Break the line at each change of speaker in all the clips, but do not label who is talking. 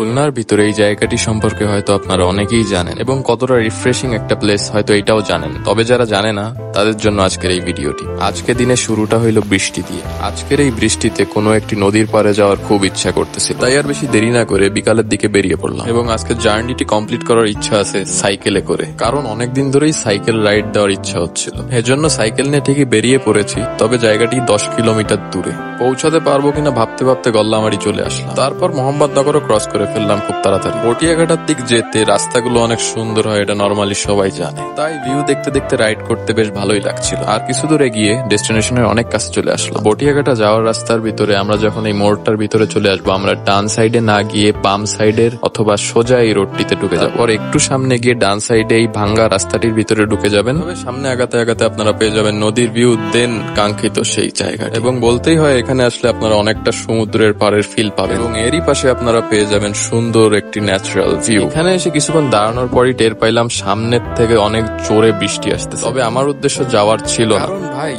খুলনার ভিতরে এই জায়গাটি সম্পর্কে হয়তো আপনারা অনেকেই জানেন এবং কতটা রিফ্রেশিং একটা প্লেস হয়তো এটাও জানেন, তবে যারা জানে না তাদের জন্য আজকের এই ভিডিওটি। আজকে দিনে শুরুটা হইলো বৃষ্টি দিয়ে। আজকের এই বৃষ্টিতে কোনো একটি নদীর পাড়ে যাওয়ার খুব ইচ্ছা করতেছিল, তাই আর বেশি দেরি না করে বিকালের দিকে বেরিয়ে পড়লাম এবং আজকে জার্নিটি কমপ্লিট করার ইচ্ছা আছে সাইকেলে করে, কারণ অনেকদিন ধরেই সাইকেল রাইড দেওয়ার ইচ্ছা হচ্ছিল। এজন্য সাইকেল নিয়ে ঠিকই বেরিয়ে পড়েছি, তবে জায়গাটি 10 কিলোমিটার দূরে। পৌঁছাতে পারবো কিনা ভাবতে ভাবতে গল্লামারি চলে আসলাম। তারপর মোহাম্মদনগরও ক্রস করে ফেললাম খুব তাড়াতাড়ি। পটিয়াঘাটার দিক যেতে রাস্তাগুলো অনেক সুন্দর হয়, এটা নর্মালি সবাই জানে, তাই ভিউ দেখতে দেখতে রাইড করতে বেশ ভালোই লাগছিল। আর কিছু দূরে গিয়ে ডেস্টিনেশনের অনেক কাছে চলে আসলো। পটিয়াঘাটা যাওয়ার রাস্তার ভিতরে আমরা যখন এই মোড়টার ভিতরে চলে আসবো, আমরা ডান সাইডে না গিয়ে বাম সাইডের অথবা সোজা এই রোডটিতে ঢুকে যাবো। আর একটু সামনে গিয়ে ডান সাইডে এই ভাঙ্গা রাস্তাটির ভিতরে ঢুকে যাবেন। তবে সামনে আগাতে আগাতে আপনারা পেয়ে যাবেন নদীর ভিউ, দেন কাঙ্ক্ষিত সেই জায়গা। এবং বলতেই হয় এখানে আসলে আপনারা অনেকটা সমুদ্রের পাড়ের ফিল পাবেন এবং এরই পাশে আপনারা পেয়ে যাবেন সুন্দর একটি ন্যাচারাল ভিউ। এখানে এসে কিছুক্ষণ দাঁড়ানোর পরই টের পাইলাম সামনের থেকে অনেক জোরে বৃষ্টি আসতেছে। তবে আমার উদ্দেশ্য যাওয়ার ছিল না, কারণ ভাই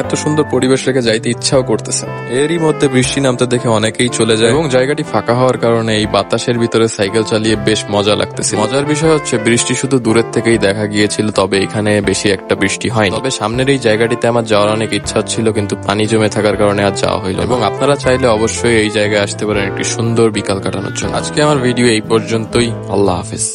এত সুন্দর পরিবেশ রেখে যাইতে ইচ্ছাও করতেছে। এরই মধ্যে বৃষ্টি নামতে দেখে অনেকেই চলে যায় এবং জায়গাটি ফাঁকা হওয়ার কারণে এই বাতাসের ভিতরে সাইকেল চালিয়ে বেশ মজা লাগতেছে। মজার বিষয় হচ্ছে বৃষ্টি শুধু দূরের থেকেই দেখা গিয়েছিল, তবে এখানে বেশি একটা বৃষ্টি হয়নি। তবে সামনের এই জায়গাটিতে আমার যাওয়ার অনেক ইচ্ছা ছিল, কিন্তু পানি জমে থাকার কারণে আর যাওয়া হইল। এবং আপনারা চাইলে অবশ্যই এই জায়গায় আসতে পারেন একটি সুন্দর বিকাল কাটানোর জন্য। আজকে আমার ভিডিও এই পর্যন্তই। আল্লাহ হাফেজ।